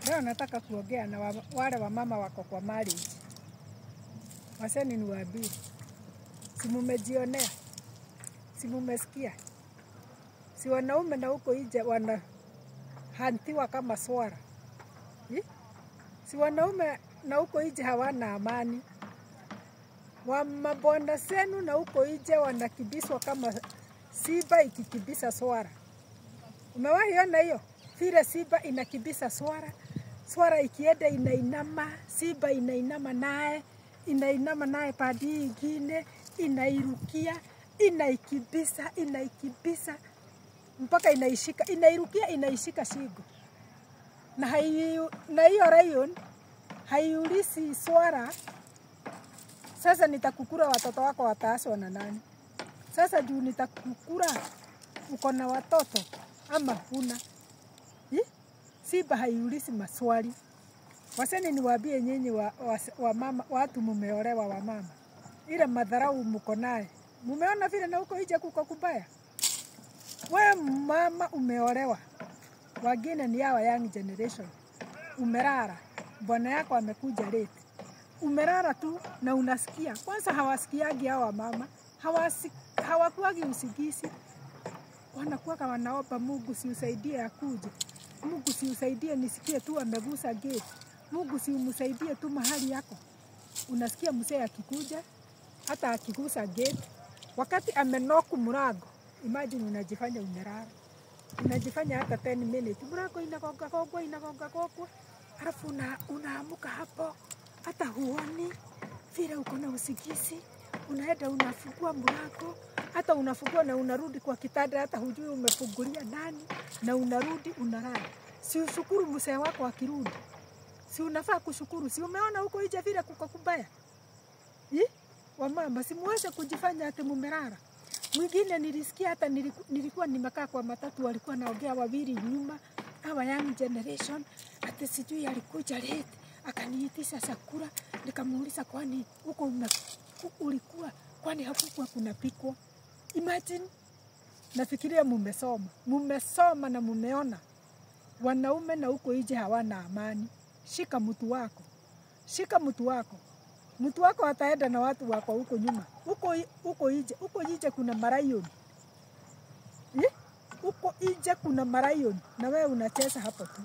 Leo nataka kuongea na wale wamama wako kwa marriage. Waseni niwaambie. Si mmejionea? Si mmesikia? Si wanaume na huko nje wanahantiwa kama swara. Si wanaume na huko nje hawana amani. Mabwana zenu na huko nje wanakibiswa kama simba ikikibisa swara. Umewahi ona hiyo? Vile simba inakibisa swara. Swara ikienda inainama, simba inainama naye padi ingine, inairukia, inaikibisa, mpaka inaishika, inairukia, inaishika shingo. Na hiyo lion, haiulizi swara, sasa nitakukula watoto wako wataaswa na nani? Sasa juu nitakukula uko na watoto ama huna? Simba haiulizi maswali. Waseni niwaambie nyinyi wa mama, watu mumeolewa wa mama. Ile madharau mko naye. Mumeona vile na huko nje kuko kubaya. Wewe mama umeolewa. Wengine ni hawa young generation. Umelala. Bwana yako amekuja late. Umelala tu na unasikia. Kwanza hawasikiagi hawa mama. Hawakuagi usingizi. Wanakuwa kama wanaomba Mungu si usaidie akuje. Mungu si usaidie nisikie tu amegusa gate. Mungu si umsaidie tu mahali yako. Unasikia mzee akikuja, hata akigusa gate, wakati amenoku mlango. Imagine unajifanya umelala. Unajifanya hata 10 minutes. Mlango inagonga. Halafu unaamuka hapo. Hata huoni vile uko na usingizi. Unaenda unafungua mlango. Hata unafungua na unarudi kwa kitanda, hata hujui umefungulia nani, na unarudi unalala. Si ushukuru mzee wako akirudi. Si unafaa kushukuru. Si umeona huko nje vile kuko kubaya? Wamama si muweze kujifanya ati mumelala. Mwingine nilisikia hata nilikuwa nimekaa kwa matatu, walikuwa naongea wawili nyuma, hawa young generation, ati sijui alikuja late, akaniitisha chakula, nikamuuliza kwani huko ulikuwa, kwani hakukuwa kunapikwa? Imagine. Nafikiria mumesoma na mumeona wanaume na huko nje hawana amani. Shika mtu wako. Mtu wako ataenda na watu wako huko nyuma. Huko nje kuna marayoni. Huko nje kuna marayoni na wewe unacheza hapo tu.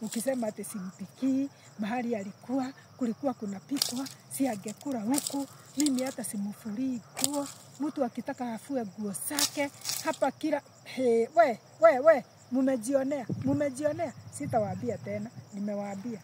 Ukisema ati simpikii, mahali alikuwa, kulikuwa kunapikwa, si angekula huko, mimi hata simfurii nguo, mtu akitaka afue nguo zake, hapa kila we, mumejionea, sitawaambia tena, nimewaambia.